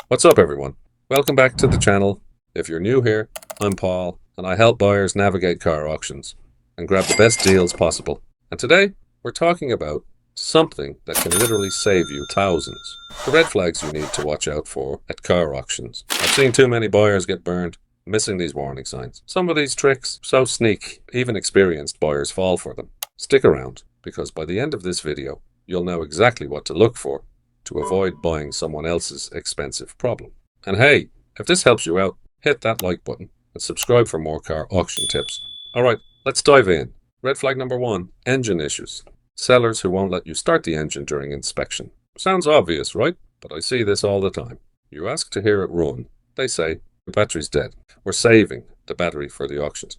What's up, everyone? Welcome back to the channel. If you're new here, I'm Paul, and I help buyers navigate car auctions and grab the best deals possible. And today, we're talking about something that can literally save you thousands. The red flags you need to watch out for at car auctions. I've seen too many buyers get burned missing these warning signs. Some of these tricks, so sneaky, even experienced buyers fall for them. Stick around, because by the end of this video, you'll know exactly what to look for to avoid buying someone else's expensive problem. And hey, if this helps you out, hit that like button and subscribe for more car auction tips. Alright, let's dive in. Red flag number 1, engine issues. Sellers who won't let you start the engine during inspection. Sounds obvious, right? But I see this all the time. You ask to hear it run. They say, the battery's dead. We're saving the battery for the auctions.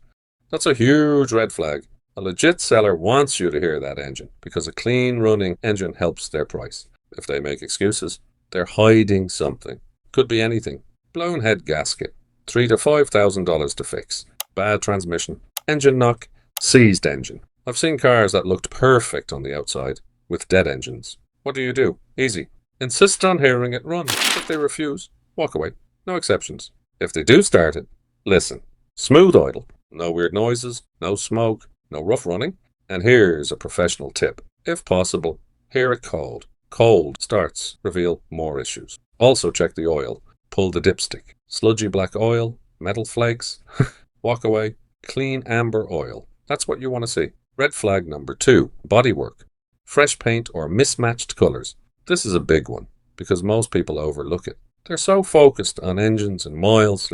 That's a huge red flag. A legit seller wants you to hear that engine because a clean running engine helps their price. If they make excuses, they're hiding something. Could be anything. Blown head gasket, $3,000 to $5,000 to fix. Bad transmission, engine knock, seized engine. I've seen cars that looked perfect on the outside with dead engines. What do? Easy. Insist on hearing it run. If they refuse, walk away. No exceptions. If they do start it, listen. Smooth idle. No weird noises, no smoke, no rough running. And here's a professional tip. If possible, hear it cold. Cold starts reveal more issues. Also check the oil. Pull the dipstick. Sludgy black oil, metal flakes. Walk away. Clean amber oil. That's what you want to see. Red flag number 2, bodywork. Fresh paint or mismatched colors. This is a big one because most people overlook it. They're so focused on engines and miles,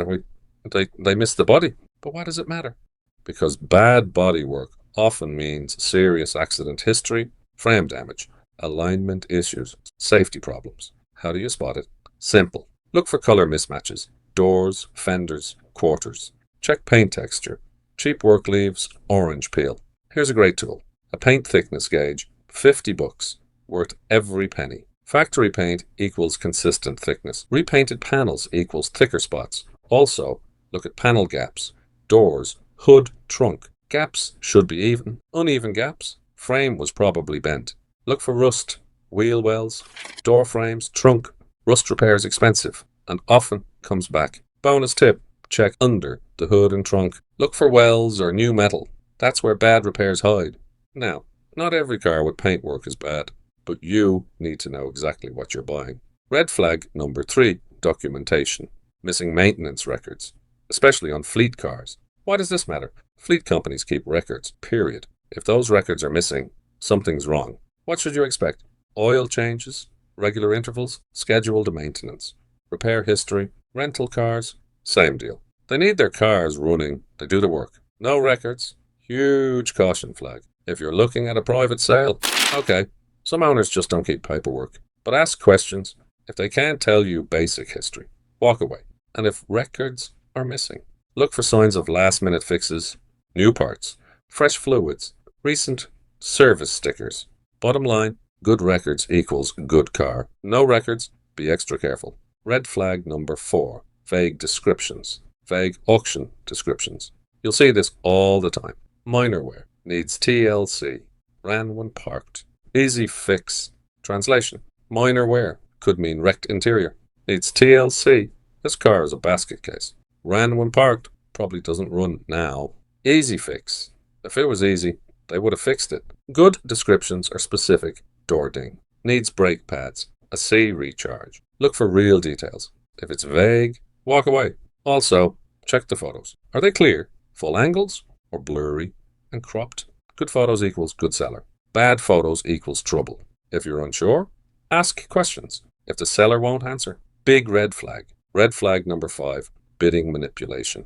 they miss the body. But why does it matter? Because bad bodywork often means serious accident history, frame damage, alignment issues, safety problems. How do you spot it? Simple. Look for color mismatches. Doors, fenders, quarters. Check paint texture. Cheap work leaves, orange peel. Here's a great tool. A paint thickness gauge, $50, worth every penny. Factory paint equals consistent thickness. Repainted panels equals thicker spots. Also, look at panel gaps. Doors, hood, trunk. Gaps should be even. Uneven gaps. Frame was probably bent. Look for rust, wheel wells, door frames, trunk. Rust repair is expensive and often comes back. Bonus tip, check under the hood and trunk. Look for wells or new metal. That's where bad repairs hide. Now, not every car with paintwork is bad, but you need to know exactly what you're buying. Red flag number 3, documentation. Missing maintenance records, especially on fleet cars. Why does this matter? Fleet companies keep records, period. If those records are missing, something's wrong. What should you expect? Oil changes, regular intervals, scheduled maintenance, repair history, rental cars, same deal. They need their cars running, they do the work. No records, huge caution flag. If you're looking at a private sale, okay, some owners just don't keep paperwork. But ask questions. If they can't tell you basic history, walk away. And if records are missing, look for signs of last-minute fixes, new parts, fresh fluids, recent service stickers. Bottom line, good records equals good car. No records, be extra careful. Red flag number 4, vague descriptions. Vague auction descriptions. You'll see this all the time. Minor wear, needs TLC, ran when parked. Easy fix. Translation, minor wear, could mean wrecked interior. Needs TLC, this car is a basket case. Ran when parked, probably doesn't run now. Easy fix, if it was easy, they would have fixed it. Good descriptions are specific. Door ding. Needs brake pads. A C recharge. Look for real details. If it's vague, walk away. Also, check the photos. Are they clear? Full angles? Or blurry and cropped? Good photos equals good seller. Bad photos equals trouble. If you're unsure, ask questions. If the seller won't answer, big red flag. Red flag number 5, bidding manipulation.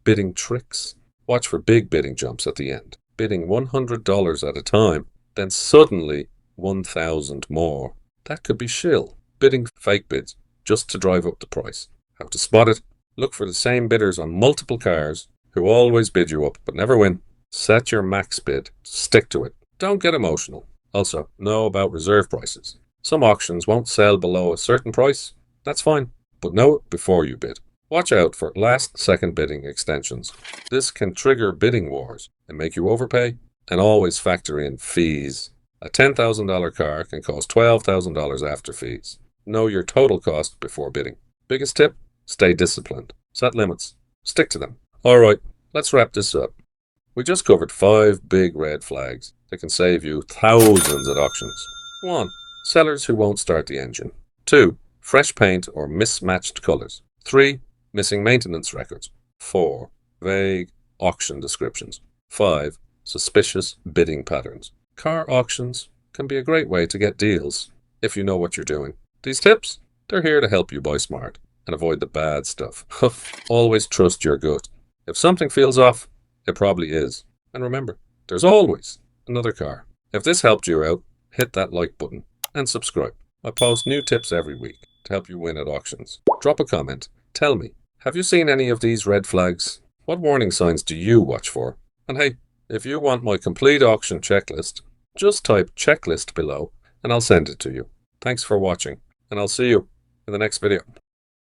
Bidding tricks. Watch for big bidding jumps at the end. Bidding $100 at a time, then suddenly 1,000 more. That could be shill. Bidding fake bids just to drive up the price. How to spot it? Look for the same bidders on multiple cars who always bid you up but never win. Set your max bid. Stick to it. Don't get emotional. Also, know about reserve prices. Some auctions won't sell below a certain price. That's fine, but know it before you bid. Watch out for last-second bidding extensions. This can trigger bidding wars and make you overpay, and always factor in fees. A $10,000 car can cost $12,000 after fees. Know your total cost before bidding. Biggest tip? Stay disciplined. Set limits. Stick to them. Alright, let's wrap this up. We just covered 5 big red flags that can save you thousands at auctions. 1. Sellers who won't start the engine. 2. Fresh paint or mismatched colours. 3. Missing maintenance records. 4. Vague auction descriptions. 5. Suspicious bidding patterns. Car auctions can be a great way to get deals if you know what you're doing. These tips, they're here to help you buy smart and avoid the bad stuff. Always trust your gut. If something feels off, it probably is. And remember, there's always another car. If this helped you out, hit that like button and subscribe. I post new tips every week to help you win at auctions. Drop a comment. Tell me, have you seen any of these red flags? What warning signs do you watch for? And hey, if you want my complete auction checklist, just type checklist below and I'll send it to you. Thanks for watching, and I'll see you in the next video.